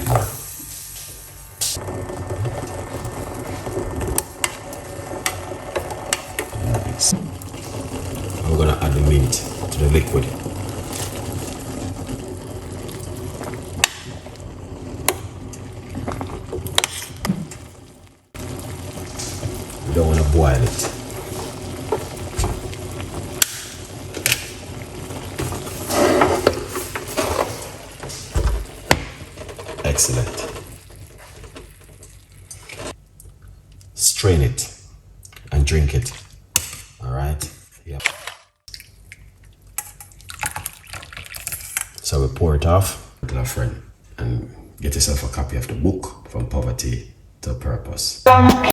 bit more. I'm gonna add the mint to the liquid. We don't want to boil it. Excellent. Strain it and drink it. All right. Yep. So we pour it off. Tell a friend and get yourself a copy of the book From Poverty to Purpose.